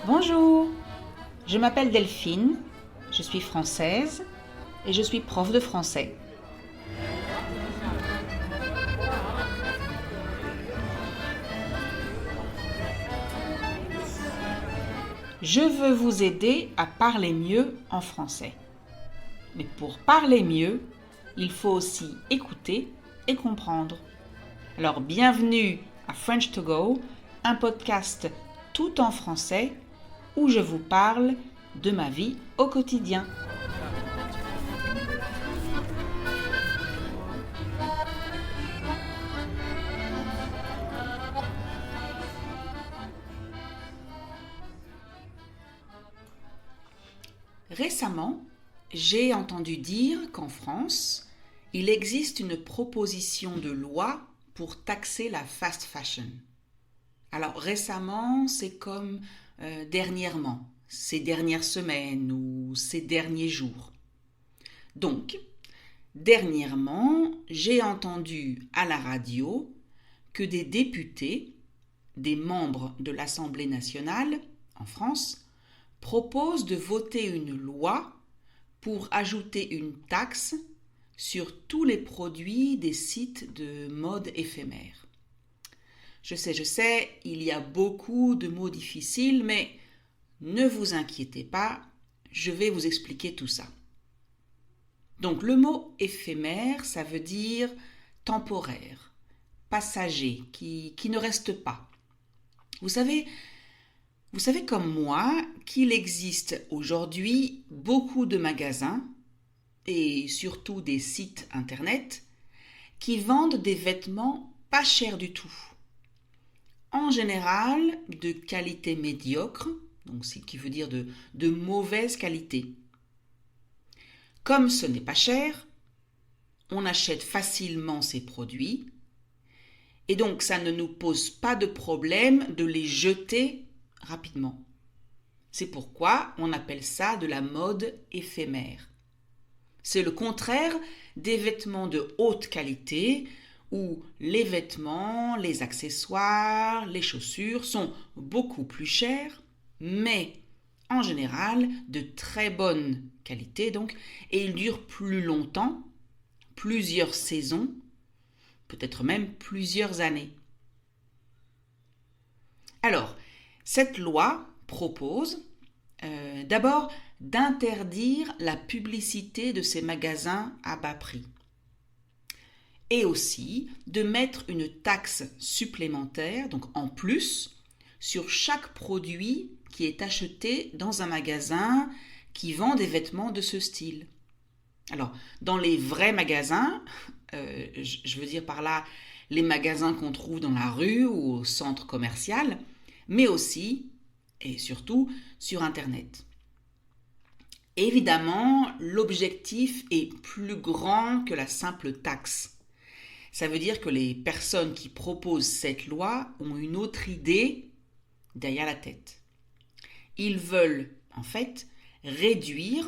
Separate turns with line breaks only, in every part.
Bonjour, je m'appelle Delphine, je suis française et je suis prof de français. Je veux vous aider à parler mieux en français. Mais pour parler mieux, il faut aussi écouter et comprendre. Alors bienvenue à French to Go, un podcast tout en français où je vous parle de ma vie au quotidien. Récemment, j'ai entendu dire qu'en France, il existe une proposition de loi pour taxer la fast fashion. Alors récemment, c'est comme dernièrement, ces dernières semaines ou ces derniers jours. Donc, dernièrement, j'ai entendu à la radio que des députés, des membres de l'Assemblée nationale en France, proposent de voter une loi pour ajouter une taxe sur tous les produits des sites de mode éphémère. Je sais, il y a beaucoup de mots difficiles, mais ne vous inquiétez pas, je vais vous expliquer tout ça. Donc le mot éphémère, ça veut dire temporaire, passager, qui ne reste pas. Vous savez comme moi qu'il existe aujourd'hui beaucoup de magasins et surtout des sites internet qui vendent des vêtements pas chers du tout. En général, de qualité médiocre, donc ce qui veut dire de mauvaise qualité. Comme ce n'est pas cher, on achète facilement ces produits et donc ça ne nous pose pas de problème de les jeter rapidement. C'est pourquoi on appelle ça de la mode éphémère. C'est le contraire des vêtements de haute qualité où les vêtements, les accessoires, les chaussures sont beaucoup plus chers, mais en général de très bonne qualité donc, et ils durent plus longtemps, plusieurs saisons, peut-être même plusieurs années. Alors, cette loi propose d'abord d'interdire la publicité de ces magasins à bas prix et aussi de mettre une taxe supplémentaire, donc en plus, sur chaque produit qui est acheté dans un magasin qui vend des vêtements de ce style. Alors, dans les vrais magasins, je veux dire par là les magasins qu'on trouve dans la rue ou au centre commercial, mais aussi et surtout sur Internet. Évidemment, l'objectif est plus grand que la simple taxe. Ça veut dire que les personnes qui proposent cette loi ont une autre idée derrière la tête. Ils veulent en fait réduire,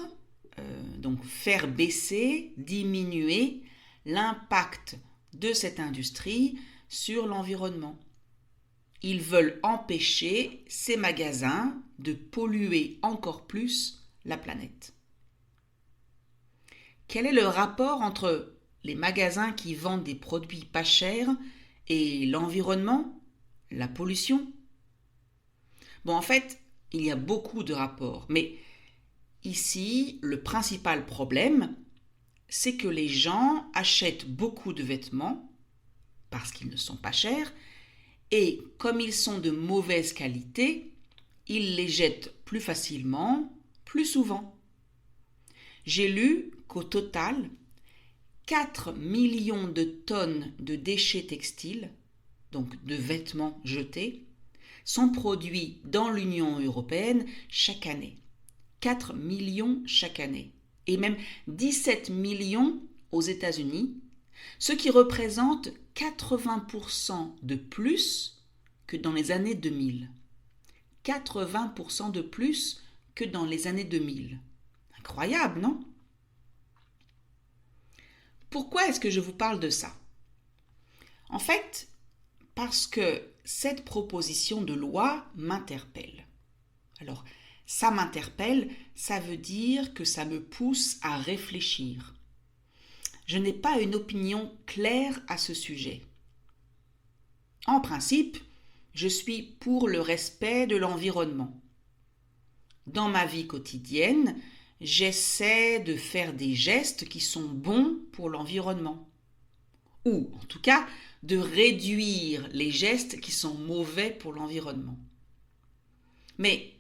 donc faire baisser, diminuer l'impact de cette industrie sur l'environnement. Ils veulent empêcher ces magasins de polluer encore plus la planète. Quel est le rapport entre les magasins qui vendent des produits pas chers et l'environnement, la pollution? Bon, en fait, il y a beaucoup de rapports, mais ici, le principal problème, c'est que les gens achètent beaucoup de vêtements parce qu'ils ne sont pas chers et comme ils sont de mauvaise qualité, ils les jettent plus facilement, plus souvent. J'ai lu qu'au total, 4 millions de tonnes de déchets textiles, donc de vêtements jetés, sont produits dans l'Union européenne chaque année. 4 millions chaque année. Et même 17 millions aux États-Unis, ce qui représente 80% de plus que dans les années 2000. 80% de plus que dans les années 2000. Incroyable, non? Pourquoi est-ce que je vous parle de ça? En fait, parce que cette proposition de loi m'interpelle. Alors, ça m'interpelle, ça veut dire que ça me pousse à réfléchir. Je n'ai pas une opinion claire à ce sujet. En principe, je suis pour le respect de l'environnement. Dans ma vie quotidienne, j'essaie de faire des gestes qui sont bons pour l'environnement. Ou, en tout cas, de réduire les gestes qui sont mauvais pour l'environnement. Mais,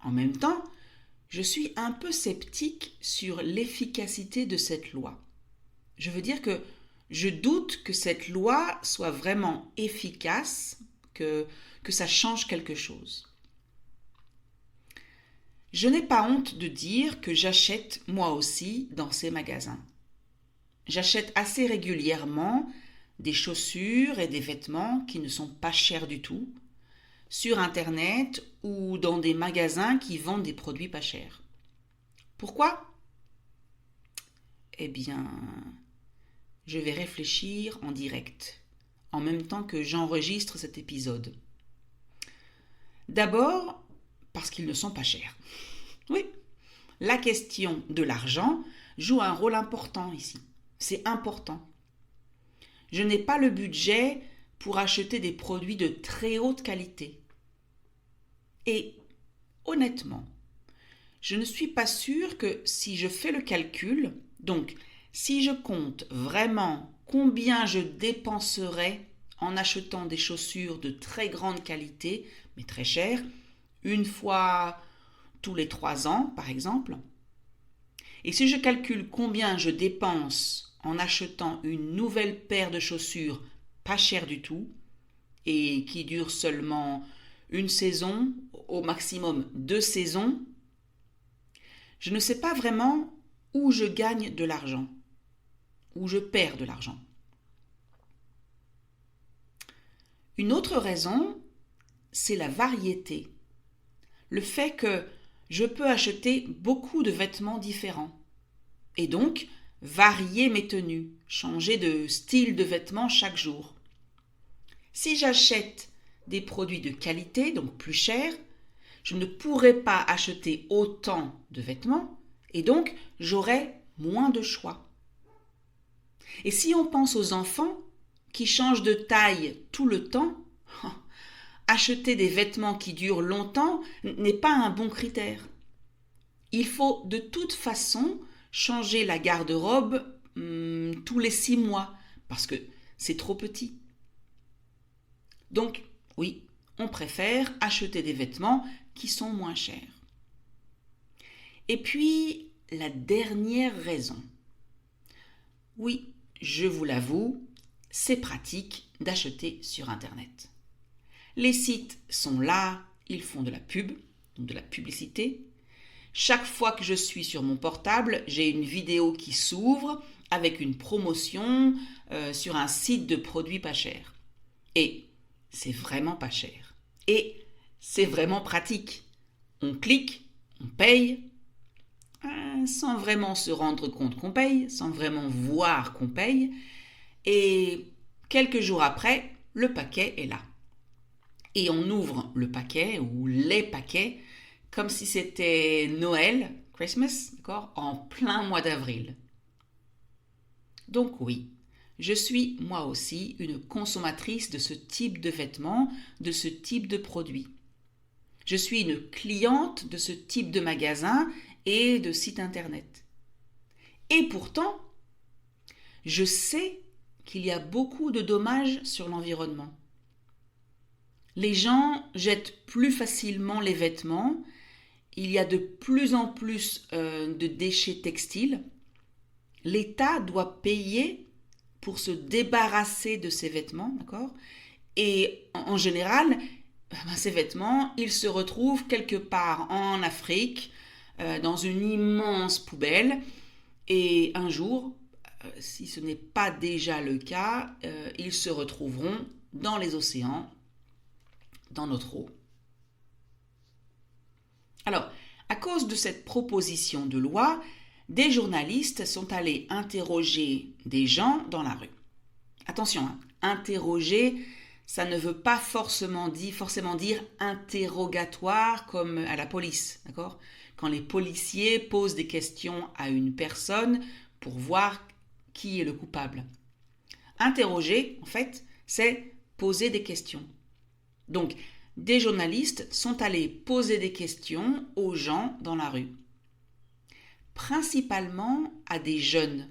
en même temps, je suis un peu sceptique sur l'efficacité de cette loi. Je veux dire que je doute que cette loi soit vraiment efficace, que ça change quelque chose. Je n'ai pas honte de dire que j'achète moi aussi dans ces magasins. J'achète assez régulièrement des chaussures et des vêtements qui ne sont pas chers du tout, sur Internet ou dans des magasins qui vendent des produits pas chers. Pourquoi ? Eh bien, je vais réfléchir en direct, en même temps que j'enregistre cet épisode. D'abord, parce qu'ils ne sont pas chers. Oui, la question de l'argent joue un rôle important ici. C'est important. Je n'ai pas le budget pour acheter des produits de très haute qualité. Et honnêtement, je ne suis pas sûre que si je fais le calcul, donc si je compte vraiment combien je dépenserais en achetant des chaussures de très grande qualité, mais très chères, une fois tous les 3 ans par exemple, et si je calcule combien je dépense en achetant une nouvelle paire de chaussures pas chère du tout, et qui dure seulement une saison, au maximum 2 saisons, je ne sais pas vraiment où je gagne de l'argent, où je perds de l'argent. Une autre raison, c'est la variété. Le fait que je peux acheter beaucoup de vêtements différents et donc varier mes tenues, changer de style de vêtements chaque jour. Si j'achète des produits de qualité, donc plus chers, je ne pourrai pas acheter autant de vêtements et donc j'aurai moins de choix. Et si on pense aux enfants qui changent de taille tout le temps, acheter des vêtements qui durent longtemps n'est pas un bon critère. Il faut de toute façon changer la garde-robe tous les 6 mois parce que c'est trop petit. Donc, oui, on préfère acheter des vêtements qui sont moins chers. Et puis, la dernière raison. Oui, je vous l'avoue, c'est pratique d'acheter sur Internet. Les sites sont là, ils font de la pub, donc de la publicité. Chaque fois que je suis sur mon portable, j'ai une vidéo qui s'ouvre avec une promotion sur un site de produits pas chers. Et c'est vraiment pas cher. Et c'est vraiment pratique. On clique, on paye, sans vraiment se rendre compte qu'on paye, sans vraiment voir qu'on paye. Et quelques jours après, le paquet est là. Et on ouvre le paquet ou les paquets comme si c'était Noël, Christmas, d'accord, en plein mois d'avril. Donc oui, je suis moi aussi une consommatrice de ce type de vêtements, de ce type de produits. Je suis une cliente de ce type de magasin et de site internet. Et pourtant, je sais qu'il y a beaucoup de dommages sur l'environnement. Les gens jettent plus facilement les vêtements, il y a de plus en plus de déchets textiles. L'État doit payer pour se débarrasser de ces vêtements, d'accord ? Et en général, ces vêtements, ils se retrouvent quelque part en Afrique, dans une immense poubelle. Et un jour, si ce n'est pas déjà le cas, ils se retrouveront dans les océans, dans notre eau. Alors, à cause de cette proposition de loi, des journalistes sont allés interroger des gens dans la rue. Attention, interroger, ça ne veut pas forcément dire interrogatoire comme à la police, d'accord ? Quand les policiers posent des questions à une personne pour voir qui est le coupable. Interroger, en fait, c'est poser des questions. Donc, des journalistes sont allés poser des questions aux gens dans la rue. Principalement à des jeunes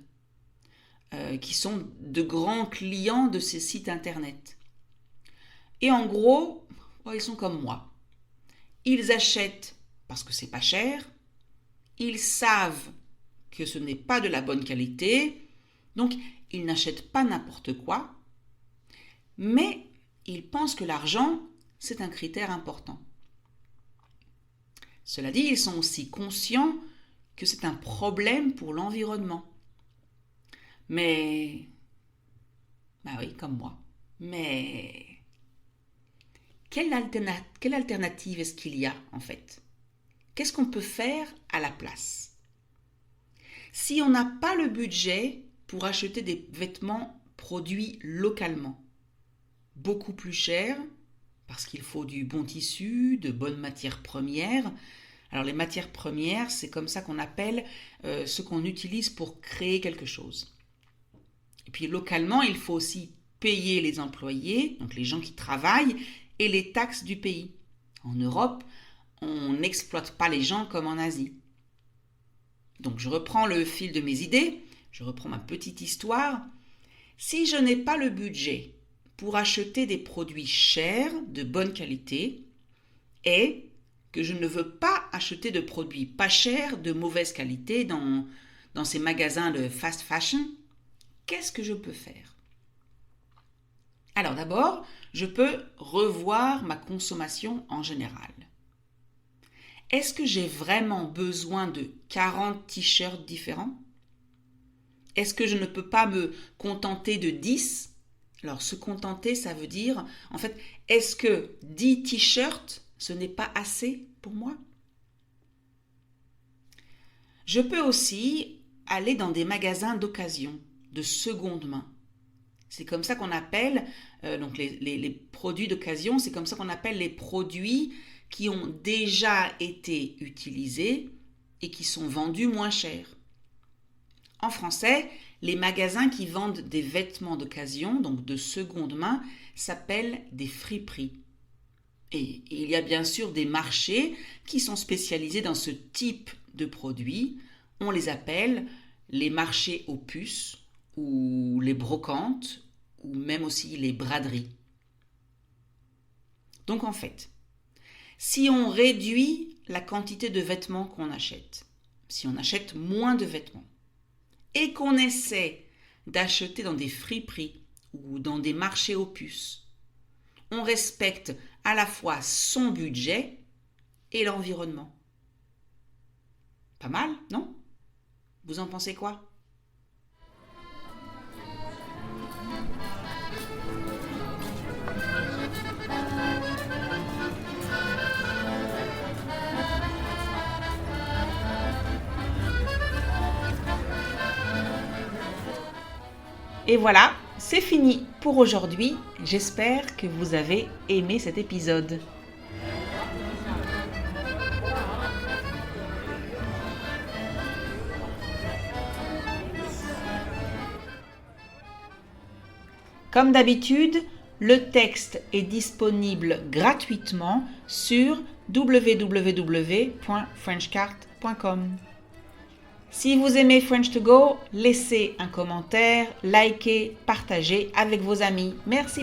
qui sont de grands clients de ces sites internet. Et en gros, ils sont comme moi. Ils achètent parce que c'est pas cher, ils savent que ce n'est pas de la bonne qualité, donc ils n'achètent pas n'importe quoi, mais ils pensent que l'argent, c'est un critère important. Cela dit, ils sont aussi conscients que c'est un problème pour l'environnement. Mais, oui, comme moi. Mais, quelle alternative est-ce qu'il y a, en fait ? Qu'est-ce qu'on peut faire à la place ? Si on n'a pas le budget pour acheter des vêtements produits localement, beaucoup plus chers, parce qu'il faut du bon tissu, de bonnes matières premières. Alors les matières premières, c'est comme ça qu'on appelle ce qu'on utilise pour créer quelque chose. Et puis localement, il faut aussi payer les employés, donc les gens qui travaillent, et les taxes du pays. En Europe, on n'exploite pas les gens comme en Asie. Donc je reprends le fil de mes idées, je reprends ma petite histoire. Si je n'ai pas le budget pour acheter des produits chers, de bonne qualité, et que je ne veux pas acheter de produits pas chers, de mauvaise qualité dans ces magasins de fast fashion, qu'est-ce que je peux faire ? Alors d'abord, je peux revoir ma consommation en général. Est-ce que j'ai vraiment besoin de 40 t-shirts différents ? Est-ce que je ne peux pas me contenter de 10 ? Alors, se contenter, ça veut dire, en fait, est-ce que 10 t-shirts, ce n'est pas assez pour moi ? Je peux aussi aller dans des magasins d'occasion, de seconde main. C'est comme ça qu'on appelle, donc les produits d'occasion, c'est comme ça qu'on appelle les produits qui ont déjà été utilisés et qui sont vendus moins cher. En français, les magasins qui vendent des vêtements d'occasion, donc de seconde main, s'appellent des friperies. Et il y a bien sûr des marchés qui sont spécialisés dans ce type de produits. On les appelle les marchés aux puces ou les brocantes ou même aussi les braderies. Donc en fait, si on réduit la quantité de vêtements qu'on achète, si on achète moins de vêtements, et qu'on essaie d'acheter dans des friperies ou dans des marchés aux puces, on respecte à la fois son budget et l'environnement. Pas mal, non ? Vous en pensez quoi ? Et voilà, c'est fini pour aujourd'hui. J'espère que vous avez aimé cet épisode. Comme d'habitude, le texte est disponible gratuitement sur www.frenchcart.com. Si vous aimez French to Go, laissez un commentaire, likez, partagez avec vos amis. Merci.